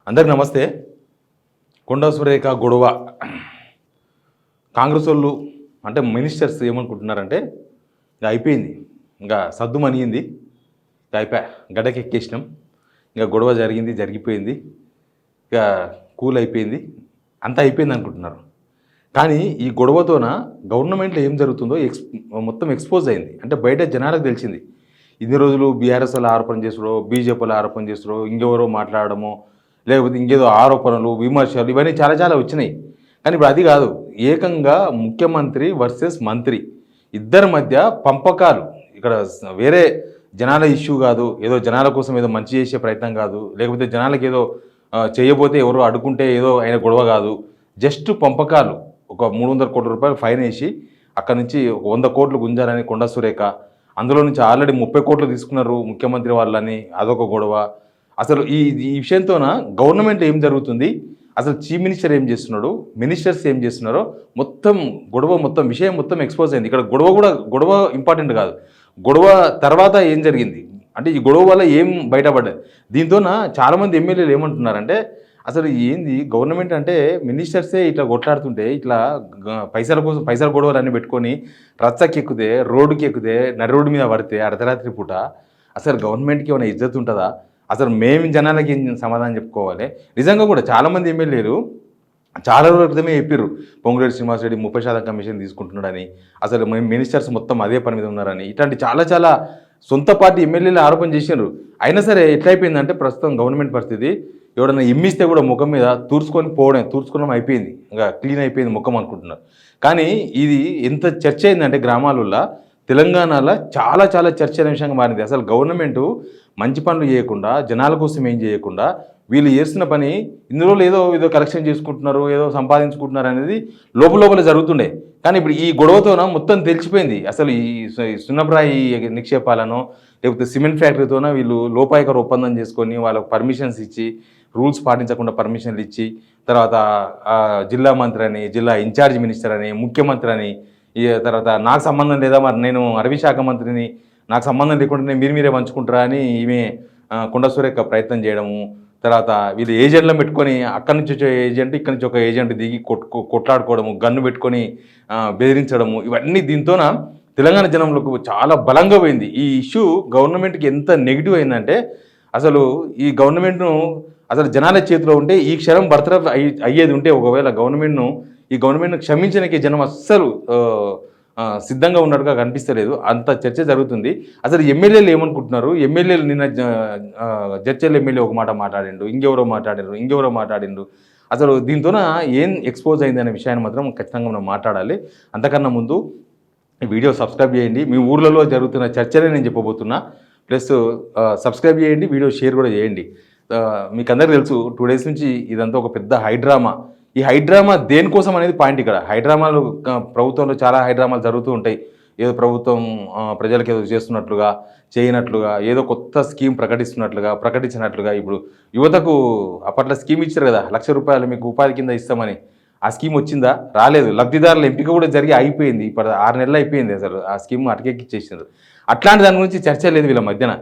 అందరికి నమస్తే. కొండా సురేఖ గొడవ కాంగ్రెస్ వాళ్ళు అంటే మినిస్టర్స్ ఏమనుకుంటున్నారంటే ఇంకా అయిపోయింది, ఇంకా సద్దుమనిగింది, ఇంకా అయిపోయా, గడ్డకి ఎక్కేసినాం, ఇంకా గొడవ జరిగిపోయింది, ఇక కూల్ అయిపోయింది, అంతా అయిపోయింది అనుకుంటున్నారు. కానీ ఈ గొడవతోన గవర్నమెంట్లో ఏం జరుగుతుందో మొత్తం ఎక్స్పోజ్ అయింది. అంటే బయట జనాలకు తెలిసింది. ఇన్ని రోజులు బీఆర్ఎస్ వాళ్ళు ఆరోపణ చేస్తారో, బీజేపీలో ఆరోపణ చేస్తారో, ఇంకెవరో మాట్లాడడమో, లేకపోతే ఇంకేదో ఆరోపణలు, విమర్శలు ఇవన్నీ చాలా వచ్చినాయి. కానీ ఇప్పుడు అది కాదు, ఏకంగా ముఖ్యమంత్రి వర్సెస్ మంత్రి ఇద్దరి మధ్య పంపకాలు. ఇక్కడ వేరే జనాల ఇష్యూ కాదు, ఏదో జనాల కోసం ఏదో మంచి చేసే ప్రయత్నం కాదు, లేకపోతే జనాలకు ఏదో చేయబోతే ఎవరో అడ్డుకుంటే ఏదో అయిన గొడవ కాదు. జస్ట్ పంపకాలు. ఒక 300 కోట్ల రూపాయలు ఫైన్ వేసి అక్కడ నుంచి 100 కోట్లు గుంజారని కొండా సురేఖ, అందులో నుంచి ఆల్రెడీ 30 కోట్లు తీసుకున్నారు ముఖ్యమంత్రి వాళ్ళని, అదొక గొడవ. అసలు ఈ విషయంతోన గవర్నమెంట్ ఏం జరుగుతుంది, అసలు చీఫ్ మినిస్టర్ ఏం చేస్తున్నాడు, మినిస్టర్స్ ఏం చేస్తున్నారో మొత్తం విషయం మొత్తం ఎక్స్పోజ్ అయింది. ఇక్కడ గొడవ ఇంపార్టెంట్ కాదు, గొడవ తర్వాత ఏం జరిగింది అంటే ఈ గొడవ వల్ల ఏం బయటపడ్డది. దీంతోన చాలామంది ఎమ్మెల్యేలు ఏమంటున్నారంటే అసలు ఏంది గవర్నమెంట్ అంటే మినిస్టర్సే ఇట్లా కొట్లాడుతుంటే, ఇట్లా పైసల గొడవలు అన్నీ పెట్టుకొని రచ్చకి ఎక్కితే, రోడ్డుకి ఎక్కితే, నడి రోడ్డు మీద పడితే అర్ధరాత్రి పూట అసలు గవర్నమెంట్కి ఏమైనా ఇజ్జత్ ఉంటుందా? అసలు మేము జనాలకి ఏం సమాధానం చెప్పుకోవాలి? నిజంగా కూడా చాలామంది ఎమ్మెల్యేలు చాలా రోజుల క్రితమే చెప్పారు, పొంగులేటి శ్రీనివాసరెడ్డి 30% కమిషన్ తీసుకుంటున్నాడని, అసలు మినిస్టర్స్ మొత్తం అదే పని మీద ఉన్నారని, ఇట్లాంటి చాలా సొంత పార్టీ ఎమ్మెల్యేలు ఆరోపణ చేశారు. అయినా సరే ఎట్లయిపోయిందంటే ప్రస్తుతం గవర్నమెంట్ పరిస్థితి, ఎవడన్నా ఎమ్మిస్తే కూడా ముఖం మీద తూర్చుకోవడం అయిపోయింది, ఇంకా క్లీన్ అయిపోయింది ముఖం అనుకుంటున్నారు. కానీ ఇది ఎంత చర్చ అయిందంటే గ్రామాలలో, తెలంగాణలో చాలా చర్చ అనే విషయంగా మారింది. అసలు గవర్నమెంటు మంచి పనులు చేయకుండా, జనాల కోసం ఏం చేయకుండా, వీళ్ళు చేస్తున్న పని ఇందులో ఏదో కలెక్షన్ చేసుకుంటున్నారు, ఏదో సంపాదించుకుంటున్నారు అనేది లోపల జరుగుతుండే. కానీ ఇప్పుడు ఈ గొడవతోన మొత్తం తెలిసిపోయింది. అసలు ఈ సున్నప్రాయి నిక్షేపాలను, లేకపోతే సిమెంట్ ఫ్యాక్టరీతోన వీళ్ళు లోపాయకర ఒప్పందం చేసుకొని వాళ్ళకు పర్మిషన్స్ ఇచ్చి, రూల్స్ పాటించకుండా పర్మిషన్లు ఇచ్చి, తర్వాత జిల్లా మంత్రి అని, జిల్లా ఇన్ఛార్జ్ మినిస్టర్ అని, ముఖ్యమంత్రి అని, తర్వాత నాకు సంబంధం లేదా, మరి నేను అటవీ శాఖ మంత్రిని, నాకు సంబంధం లేకుండా మీరే పంచుకుంటారా అని ఈమె కొండా సురేఖ ప్రయత్నం చేయడము. తర్వాత వీళ్ళు ఏజెంట్లను పెట్టుకొని అక్కడి నుంచి వచ్చే ఏజెంట్, ఇక్కడి నుంచి ఒక ఏజెంట్ దిగి కొట్లాడుకోవడము, గన్ను పెట్టుకొని బెదిరించడము, ఇవన్నీ దీంతోన తెలంగాణ జనంలోకి చాలా బలంగా పోయింది. ఈ ఇష్యూ గవర్నమెంట్కి ఎంత నెగిటివ్ అయిందంటే, అసలు ఈ గవర్నమెంట్ను అసలు జనాల చేతిలో ఉంటే ఈ క్షణం బర్తరఫ్ అయ్యేది ఉంటే, ఒకవేళ ఈ గవర్నమెంట్ను క్షమించడానికి జనం అస్సలు సిద్ధంగా ఉన్నట్టుగా కనిపిస్తలేదు. అంత చర్చ జరుగుతుంది. అసలు ఎమ్మెల్యేలు ఏమనుకుంటున్నారు? ఎమ్మెల్యేలు నిన్న జడ్చర్ల ఎమ్మెల్యే ఒక మాట మాట్లాడిండు, ఇంకెవరో మాట్లాడిండు. అసలు దీంతోన ఏం ఎక్స్పోజ్ అయింది అనే విషయాన్ని మాత్రం ఖచ్చితంగా మనం మాట్లాడాలి. అంతకన్నా ముందు ఈ వీడియో సబ్స్క్రైబ్ చేయండి. మీ ఊర్లలో జరుగుతున్న చర్చలే నేను చెప్పబోతున్నా. ప్లస్ సబ్స్క్రైబ్ చేయండి, వీడియో షేర్ కూడా చేయండి. మీకు అందరికీ తెలుసు, 2 days నుంచి ఇదంతా ఒక పెద్ద హైడ్రామా. ఈ హైడ్రామా దేనికోసం అనేది పాయింట్. ఇక్కడ హైడ్రామాలు ప్రభుత్వంలో చాలా హైడ్రామాలు జరుగుతూ ఉంటాయి. ఏదో ప్రభుత్వం ప్రజలకు ఏదో చేస్తున్నట్లుగా, చేయనట్లుగా, ఏదో కొత్త స్కీమ్ ప్రకటించినట్లుగా. ఇప్పుడు యువతకు అప్పట్లో స్కీమ్ ఇచ్చారు కదా, ₹1,00,000 మీకు ఉపాధి కింద ఇస్తామని. ఆ స్కీమ్ వచ్చిందా? రాలేదు. లబ్ధిదారుల ఎంపిక కూడా జరిగి అయిపోయింది. ఇప్పుడు 6 నెలలు అయిపోయింది. అసలు ఆ స్కీమ్ అటకెక్కిచ్చేసినారు. అట్లాంటి దాని గురించి చర్చ లేదు వీళ్ళ మధ్యన.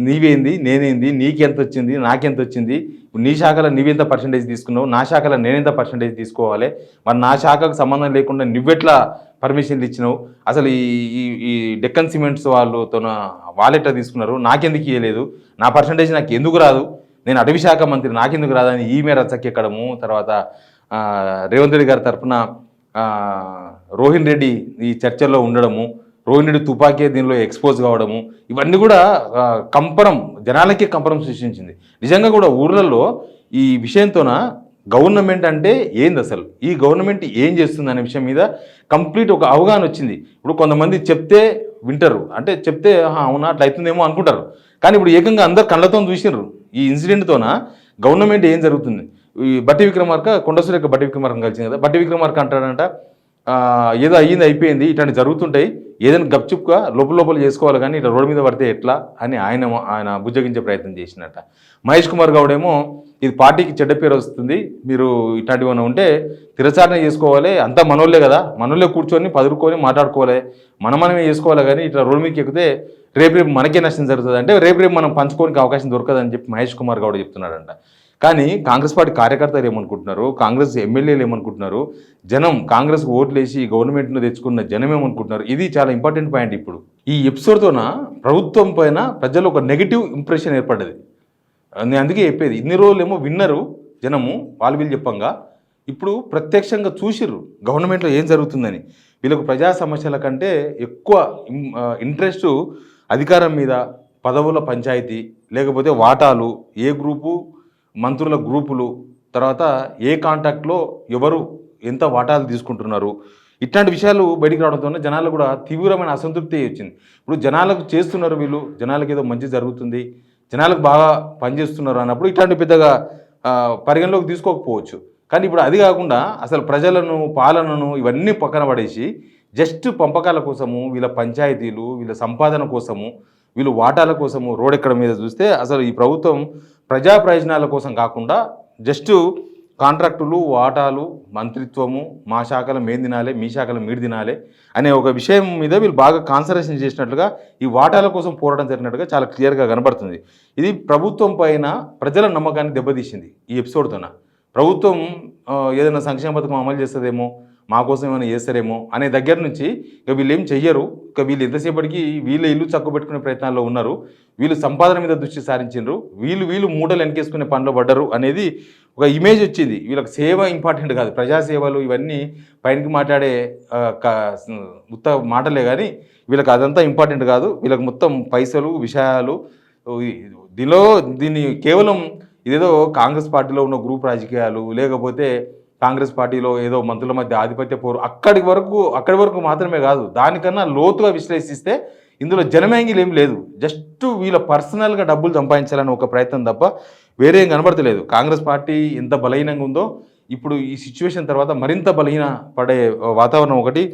నీవేంది, నేనేంది, నీకెంత వచ్చింది, నాకెంత వచ్చింది, నీ శాఖలో నీవెంత పర్సంటేజ్ తీసుకున్నావు, నా శాఖలో నేనెంత పర్సంటేజ్ తీసుకోవాలి, మరి నా శాఖకు సంబంధం లేకుండా నువ్వెట్లా పర్మిషన్లు ఇచ్చినావు, అసలు ఈ డెక్కన్ సిమెంట్స్ వాళ్ళెట్లా తీసుకున్నారు, నాకెందుకు ఇవ్వలేదు, నా పర్సంటేజ్ నాకు ఎందుకు రాదు, నేను అటవీ శాఖ మంత్రి నాకెందుకు రాదని ఈమె రచ్చకెక్కడము. తర్వాత రేవంత్ రెడ్డి గారి తరఫున రోహిన్ రెడ్డి ఈ చర్చల్లో ఉండడము, రోహిన్ రెడ్డి తుపాకీ దీనిలో ఎక్స్పోజ్ కావడము, ఇవన్నీ కూడా జనాలకే కంపనం సృష్టించింది. నిజంగా కూడా ఊర్లలో ఈ విషయంతోన గవర్నమెంట్ అంటే ఏంది, అసలు ఈ గవర్నమెంట్ ఏం చేస్తుంది అనే విషయం మీద కంప్లీట్ ఒక అవగాహన వచ్చింది. ఇప్పుడు కొంతమంది చెప్తే వింటారు, అంటే చెప్తే అవునా అట్లా అవుతుందేమో అనుకుంటారు. కానీ ఇప్పుడు ఏకంగా అందరు కళ్ళతో చూసినారు ఈ ఇన్సిడెంట్తోన గవర్నమెంట్ ఏం జరుగుతుంది. ఈ బట్టి విక్రమార్క, కొండా సురేఖ బట్టి విక్రమార్కను కలిసింది కదా, బట్టి విక్రమార్క అంటాడంట ఏదో అయిపోయింది, ఇట్లాంటి జరుగుతుంటాయి, ఏదైనా గప్చుప్గా లోపల చేసుకోవాలి, కానీ ఇట్లా రోడ్డు మీద పడితే ఎట్లా అని ఆయన బుజ్జగించే ప్రయత్నం చేసినట్ట. మహేష్ కుమార్ గౌడ్ ఏమో ఇది పార్టీకి చెడ్డ పేరు వస్తుంది, మీరు ఇట్లాంటివన్నీ ఉంటే తిరచారణ చేసుకోవాలి, అంతా మనోళ్ళే కదా, మనోళ్ళే కూర్చొని పదురుకొని మాట్లాడుకోవాలి, మనమే చేసుకోవాలి, కానీ ఇట్లా రోడ్డు మీదకి ఎక్కితే రేపు మనకే నష్టం జరుగుతుంది, అంటే రేపు మనం పంచుకోనికి అవకాశం దొరకదని చెప్పి మహేష్ కుమార్ గౌడ్ చెప్తున్నాడంట. కానీ కాంగ్రెస్ పార్టీ కార్యకర్తలు ఏమనుకుంటున్నారు, కాంగ్రెస్ ఎమ్మెల్యేలు ఏమనుకుంటున్నారు, జనం కాంగ్రెస్ ఓట్లేసి గవర్నమెంట్ను తెచ్చుకున్న జనం ఏమనుకుంటున్నారు, ఇది చాలా ఇంపార్టెంట్ పాయింట్. ఇప్పుడు ఈ ఎపిసోడ్తోన ప్రభుత్వం పైన ప్రజలు ఒక నెగిటివ్ ఇంప్రెషన్ ఏర్పడ్డది. నేను అందుకే చెప్పేది, ఇన్ని రోజులేమో విన్నరు జనము, వీళ్ళు చెప్పంగా ఇప్పుడు ప్రత్యక్షంగా చూసిర్రు గవర్నమెంట్లో ఏం జరుగుతుందని. వీళ్ళకు ప్రజా సమస్యల కంటే ఎక్కువ ఇంట్రెస్ట్ అధికారం మీద, పదవుల పంచాయతీ, లేకపోతే వాటాలు, ఏ గ్రూపు మంత్రుల గ్రూపులు, తర్వాత ఏ కాంటాక్ట్లో ఎవరు ఎంత వాటాలు తీసుకుంటున్నారు, ఇట్లాంటి విషయాలు బయటికి రావడంతో జనాలకు కూడా తీవ్రమైన అసంతృప్తి వచ్చింది. ఇప్పుడు జనాలకు చేస్తున్నారు వీళ్ళు, జనాలకు ఏదో మంచి జరుగుతుంది, జనాలకు బాగా పనిచేస్తున్నారు అన్నప్పుడు ఇట్లాంటి పెద్దగా పరిగణలోకి తీసుకోకపోవచ్చు. కానీ ఇప్పుడు అది కాకుండా అసలు ప్రజలను, పాలనను ఇవన్నీ పక్కన పడేసి జస్ట్ పంపకాల కోసము, వీళ్ళ పంచాయతీలు, వీళ్ళ సంపాదన కోసము, వీళ్ళు వాటాల కోసము రోడ్ ఎక్కడ మీద చూస్తే అసలు ఈ ప్రభుత్వం ప్రజా ప్రయోజనాల కోసం కాకుండా జస్ట్ కాంట్రాక్టులు, వాటాలు, మంత్రిత్వము, మా శాఖలు మేము తినాలి, మీ శాఖలు మీరు తినాలి అనే ఒక విషయం మీద వీళ్ళు బాగా కాన్సన్ట్రేషన్ చేసినట్లుగా, ఈ వాటాల కోసం పోరాటం జరిగినట్టుగా చాలా క్లియర్గా కనబడుతుంది. ఇది ప్రభుత్వం పైన ప్రజల నమ్మకాన్ని దెబ్బతీసింది ఈ ఎపిసోడ్తోన. ప్రభుత్వం ఏదైనా సంక్షేమ పథకం అమలు చేస్తుందేమో, మా కోసం ఏమైనా చేస్తారేమో అనే దగ్గర నుంచి ఇక వీళ్ళు ఏం చెయ్యరు. ఇక వీళ్ళు ఎంతసేపటికి వీళ్ళ ఇల్లు చక్కబెట్టుకునే ప్రయత్నాల్లో ఉన్నారు, వీళ్ళు సంపాదన మీద దృష్టి సారించారు, వీళ్ళు మూటలు వెనకేసుకునే పనిలో పడ్డరు అనేది ఒక ఇమేజ్ వచ్చింది. వీళ్ళకి సేవ ఇంపార్టెంట్ కాదు, ప్రజాసేవలు ఇవన్నీ పైనకి మాట్లాడే ఉత్త మాటలే, కానీ వీళ్ళకి అదంతా ఇంపార్టెంట్ కాదు. వీళ్ళకి మొత్తం పైసలు, విషయాలు, దీన్ని కేవలం ఇదేదో కాంగ్రెస్ పార్టీలో ఉన్న గ్రూప్ రాజకీయాలు, లేకపోతే కాంగ్రెస్ పార్టీలో ఏదో మంత్రుల మధ్య ఆధిపత్య పోరు, అక్కడి వరకు మాత్రమే కాదు, దానికన్నా లోతుగా విశ్లేషిస్తే ఇందులో జనమేంగిల్ ఏం లేదు. జస్ట్ వీళ్ళ పర్సనల్గా డబ్బులు సంపాదించాలని ఒక ప్రయత్నం తప్ప వేరే ఏం కనబడతలేదు. కాంగ్రెస్ పార్టీ ఎంత బలహీనంగా ఉందో ఇప్పుడు ఈ సిచ్యువేషన్ తర్వాత మరింత బలహీన పడే వాతావరణం ఒకటి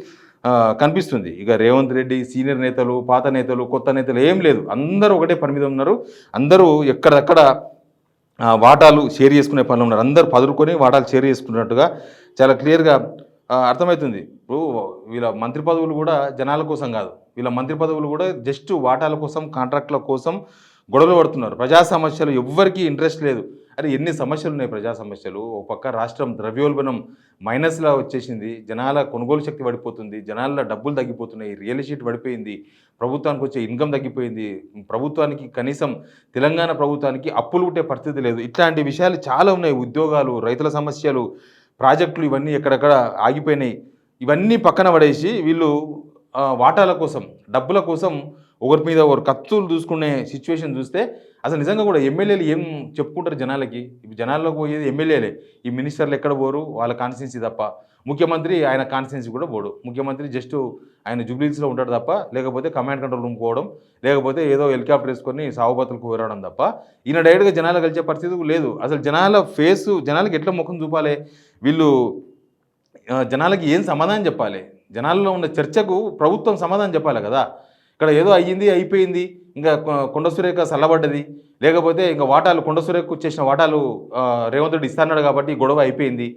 కనిపిస్తుంది. ఇక రేవంత్ రెడ్డి సీనియర్ నేతలు, పాత నేతలు, కొత్త నేతలు ఏం లేదు, అందరూ ఒకటే పని మీద ఉన్నారు. అందరూ ఎక్కడక్కడ వాటాలు షేర్ చేసుకునే పనులు ఉన్నారు. అందరూ పదురుకొని వాటాలు షేర్ చేసుకున్నట్టుగా చాలా క్లియర్గా అర్థమవుతుంది. ఇప్పుడు వీళ్ళ మంత్రి పదవులు కూడా జనాల కోసం కాదు, వీళ్ళ మంత్రి పదవులు కూడా జస్ట్ వాటాల కోసం, కాంట్రాక్టుల కోసం గొడవలు పడుతున్నారు. ప్రజా సమస్యలు ఎవ్వరికీ ఇంట్రెస్ట్ లేదు. అరే ఎన్ని సమస్యలు ఉన్నాయి ప్రజా సమస్యలు. ఒక పక్క రాష్ట్రం ద్రవ్యోల్బణం మైనస్లా వచ్చేసింది, జనాల కొనుగోలు శక్తి పడిపోతుంది, జనాల డబ్బులు తగ్గిపోతున్నాయి, రియల్ ఎస్టేట్ పడిపోయింది, ప్రభుత్వానికి వచ్చే ఇన్కమ్ తగ్గిపోయింది, ప్రభుత్వానికి కనీసం తెలంగాణ ప్రభుత్వానికి అప్పులు ఉంటే పరిస్థితి లేదు. ఇట్లాంటి విషయాలు చాలా ఉన్నాయి. ఉద్యోగాలు, రైతుల సమస్యలు, ప్రాజెక్టులు ఇవన్నీ ఎక్కడెక్కడ ఆగిపోయినాయి. ఇవన్నీ పక్కన పడేసి వీళ్ళు వాటాల కోసం, డబ్బుల కోసం ఒకరి మీద ఒకరు కత్తులు చూసుకునే సిచ్యువేషన్ చూస్తే అసలు నిజంగా కూడా ఎమ్మెల్యేలు ఏం చెప్పుకుంటారు జనాలకి. ఇప్పుడు జనాల్లోకి పోయేది ఎమ్మెల్యేలే. ఈ మినిస్టర్లు ఎక్కడ పోరు, వాళ్ళ కాన్స్టిట్యున్సీ తప్ప. ముఖ్యమంత్రి ఆయన కాన్స్టిట్యున్సీ కూడా పోడు. ముఖ్యమంత్రి జస్ట్ ఆయన జూబ్లీస్లో ఉంటాడు తప్ప, లేకపోతే కమాండ్ కంట్రోల్ రూమ్ పోవడం, లేకపోతే ఏదో హెలికాప్టర్ వేసుకొని సాగుబతులకు పోరాడడం తప్ప ఈయన డైరెక్ట్గా జనాలు కలిసే పరిస్థితి లేదు. అసలు జనాల ఫేసు, జనాలకి ఎట్లా ముఖం చూపాలి, వీళ్ళు జనాలకి ఏం సమాధానం చెప్పాలి, జనాల్లో ఉన్న చర్చకు ప్రభుత్వం సమాధానం చెప్పాలి కదా. ఇక్కడ ఏదో అయ్యింది, అయిపోయింది, ఇంకా కొండ సురేఖ చల్లబడ్డది, లేకపోతే ఇంకా వాటాలు కొండ సురేఖకు వచ్చేసిన వాటాలు రేవంత్ రెడ్డి ఇస్తాన్నాడు కాబట్టి గొడవ అయిపోయింది,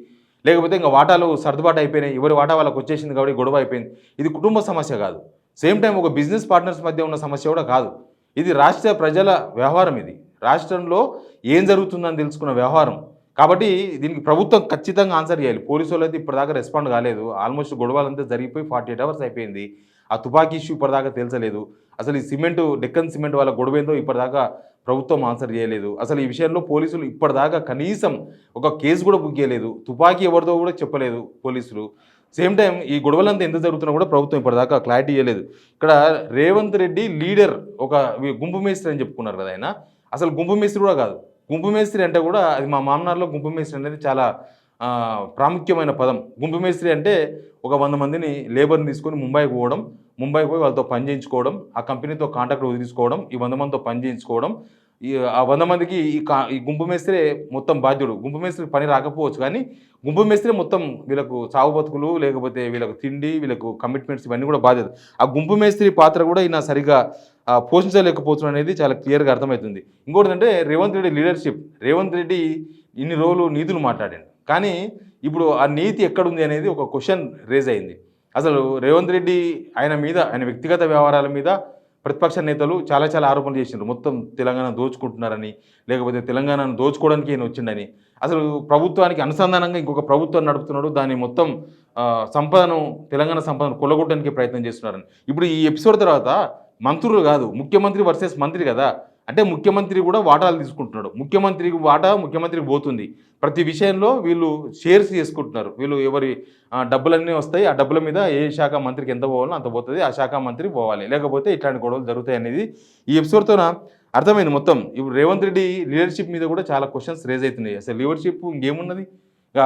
లేకపోతే ఇంకా వాటాలు సర్దుబాటు అయిపోయినాయి, ఎవరి వాటా వాళ్ళకి వచ్చేసింది కాబట్టి గొడవ అయిపోయింది. ఇది కుటుంబ సమస్య కాదు, సేమ్ టైం ఒక బిజినెస్ పార్ట్నర్స్ మధ్య ఉన్న సమస్య కూడా కాదు. ఇది రాష్ట్ర ప్రజల వ్యవహారం. ఇది రాష్ట్రంలో ఏం జరుగుతుందని తెలుసుకున్న వ్యవహారం కాబట్టి దీనికి ప్రభుత్వం ఖచ్చితంగా ఆన్సర్ చేయాలి. పోలీసు వాళ్ళు అయితే ఇప్పటిదాకా రెస్పాండ్ కాలేదు. ఆల్మోస్ట్ గొడవలంతా జరిగిపోయి 48 hours అయిపోయింది. ఆ తుపాకీ ఇష్యూ ఇప్పటిదాకా తెలుసలేదు. అసలు ఈ సిమెంటు, డెక్కన్ సిమెంట్ వాళ్ళ గొడవ ఏందో ఇప్పటిదాకా ప్రభుత్వం ఆన్సర్ చేయలేదు. అసలు ఈ విషయంలో పోలీసులు ఇప్పటిదాకా కనీసం ఒక కేసు కూడా బుక్ చేయలేదు. తుపాకీ ఎవరిదో కూడా చెప్పలేదు పోలీసులు. సేమ్ టైం ఈ గొడవలంతా ఎంత జరుగుతున్నా కూడా ప్రభుత్వం ఇప్పటిదాకా క్లారిటీ ఇవ్వలేదు. ఇక్కడ రేవంత్ రెడ్డి లీడర్, ఒక గుంపు మేస్త్రి అని చెప్పుకున్నారు కదా ఆయన. అసలు గుంపు మేస్త్రి కూడా కాదు. గుంపు మేస్త్రి అంటే కూడా అది మా మామనార్లో గుంపు మేస్త్రి అనేది చాలా ప్రాముఖ్యమైన పదం. గుంపు మేస్త్రి అంటే ఒక 100 మందిని లేబర్ని తీసుకొని ముంబైకి పోవడం, ముంబైకి పోయి వాళ్ళతో పని చేయించుకోవడం, ఆ కంపెనీతో కాంట్రాక్ట్ తీసుకోవడం, ఈ 100 మందితో పని చేయించుకోవడం, ఆ 100 మందికి ఈ గుంపు మేస్త్రే మొత్తం బాధ్యుడు. గుంపు మేస్త్రి పని రాకపోవచ్చు కానీ గుంపు మేస్త్రే మొత్తం వీళ్ళకు సాగు బతుకులు, లేకపోతే వీళ్ళకు తిండి, వీళ్ళకు కమిట్మెంట్స్ ఇవన్నీ కూడా బాధ్యత. ఆ గుంపు మేస్త్రి పాత్ర కూడా ఈయన సరిగా పోషించలేకపోతున్నాడు అనేది చాలా క్లియర్గా అర్థమవుతుంది. ఇంకోటి అంటే రేవంత్ రెడ్డి లీడర్షిప్. రేవంత్ రెడ్డి ఇన్ని రోజులు నీతులు మాట్లాడాడు కానీ ఇప్పుడు ఆ నీతి ఎక్కడుంది అనేది ఒక క్వశ్చన్ రేజ్ అయింది. అసలు రేవంత్ రెడ్డి ఆయన వ్యక్తిగత వ్యవహారాల మీద ప్రతిపక్ష నేతలు చాలా చాలా ఆరోపణలు చేసినారు. మొత్తం తెలంగాణ దోచుకుంటున్నారని, లేకపోతే తెలంగాణను దోచుకోవడానికి ఈయన వచ్చిండని. అసలు ప్రభుత్వానికి అనుసంధానంగా ఇంకొక ప్రభుత్వం నడుపుతున్నాడు. దాన్ని మొత్తం సంపదను, తెలంగాణ సంపదను కొల్లగొట్టడానికి ప్రయత్నం చేస్తున్నారని. ఇప్పుడు ఈ ఎపిసోడ్ తర్వాత మంత్రులు కాదు, ముఖ్యమంత్రి వర్సెస్ మంత్రి కదా. అంటే ముఖ్యమంత్రి కూడా వాటాలు తీసుకుంటున్నాడు. ముఖ్యమంత్రికి వాటా ముఖ్యమంత్రికి పోతుంది. ప్రతి విషయంలో వీళ్ళు షేర్స్ చేసుకుంటున్నారు. వీళ్ళు ఎవరి డబ్బులన్నీ వస్తాయి. ఆ డబ్బుల మీద ఏ శాఖ మంత్రికి ఎంత పోవాలో అంత పోతుంది. ఆ శాఖ మంత్రి పోవాలి. లేకపోతే ఇట్లాంటి గొడవలు జరుగుతాయి అనేది ఈ ఎపిసోడ్తోన అర్థమైంది మొత్తం. ఇప్పుడు రేవంత్ రెడ్డి లీడర్షిప్ మీద కూడా చాలా క్వశ్చన్స్ రేజ్ అవుతున్నాయి. అసలు లీడర్షిప్ ఇంకేమున్నది? ఇక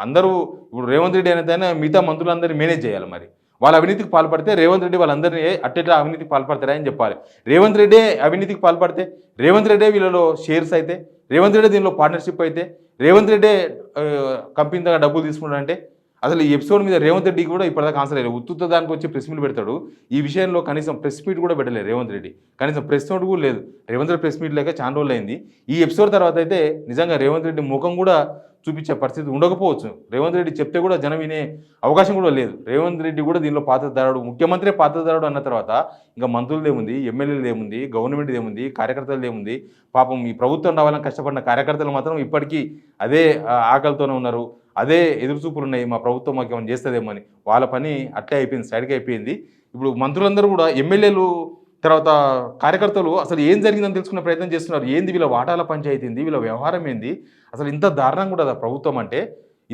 అందరూ ఇప్పుడు రేవంత్ రెడ్డి అనేది మిగతా మంత్రులందరినీ మేనేజ్ చేయాలి. మరి వాళ్ళ అవినీతికి పాల్పడితే రేవంత్ రెడ్డి వాళ్ళందరినీ అట్టెట్లా అవినీతికి పాల్పడతారా అని చెప్పాలి. రేవంత్ రెడ్డే అవినీతికి పాల్పడితే, రేవంత్ రెడ్డే వీళ్ళలో షేర్స్ అయితే, రేవంత్ రెడ్డి దీనిలో పార్ట్నర్షిప్ అయితే, రేవంత్ రెడ్డే కంపెనీ దగ్గర డబ్బులు తీసుకున్నాడంటే అసలు ఈ ఎపిసోడ్ మీద రేవంత్ రెడ్డికి కూడా ఇప్పటిదాకా ఆన్సర్ లేదు. ఉత్తుత దానికి వచ్చి ప్రెస్ మీట్ పెడతాడు. ఈ విషయంలో కనీసం ప్రెస్ మీట్ కూడా పెట్టలేదు రేవంత్ రెడ్డి. కనీసం ప్రెస్ నోట్ కూడా లేదు. రేవంత్ రెడ్డి ప్రెస్ మీట్ లేక చాలా రోజులు అయింది. ఈ ఎపిసోడ్ తర్వాత అయితే నిజంగా రేవంత్ రెడ్డి ముఖం కూడా చూపించే పరిస్థితి ఉండకపోవచ్చు. రేవంత్ రెడ్డి చెప్తే కూడా జనం వినే అవకాశం కూడా లేదు. రేవంత్ రెడ్డి కూడా దీనిలో పాత్రదారుడు, ముఖ్యమంత్రి పాత్రదారుడు అన్న తర్వాత ఇంకా మంత్రులది ఏముంది, ఎమ్మెల్యేలది ఏముంది, గవర్నమెంట్ది ఏముంది, కార్యకర్తలది ఏముంది? పాపం ఈ ప్రభుత్వం రావాలని కష్టపడిన కార్యకర్తలు మాత్రం ఇప్పటికీ అదే ఆకలితోనే ఉన్నారు. అదే ఎదురుచూపులు ఉన్నాయి, మా ప్రభుత్వం మాకు ఏమైనా చేస్తుందేమో అని. వాళ్ళ పని అట్లే అయిపోయింది, సైడ్కి అయిపోయింది. ఇప్పుడు మంత్రులందరూ కూడా, ఎమ్మెల్యేలు తర్వాత కార్యకర్తలు అసలు ఏం జరిగిందని తెలుసుకునే ప్రయత్నం చేస్తున్నారు. ఏంది వీళ్ళ వాటాల పంచాయతీ ఏంది, వీళ్ళ వ్యవహారం ఏంది, అసలు ఇంత దారుణంగా కూడా ప్రభుత్వం అంటే,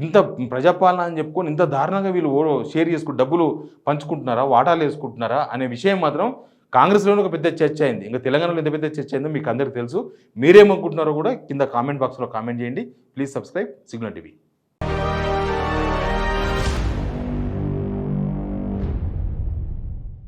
ఇంత ప్రజాపాలన అని చెప్పుకొని ఇంత దారుణంగా వీళ్ళు షేర్ చేసుకుంటూ డబ్బులు పంచుకుంటున్నారా, వాటాలు వేసుకుంటున్నారా అనే విషయం మాత్రం కాంగ్రెస్లోనే ఒక పెద్ద చర్చ అయింది. ఇంకా తెలంగాణలో ఎంత పెద్ద చర్చ అయిందో మీకు అందరికీ తెలుసు. మీరేమనుకుంటున్నారో కూడా కింద కామెంట్ బాక్స్లో కామెంట్ చేయండి. Please subscribe signal TV.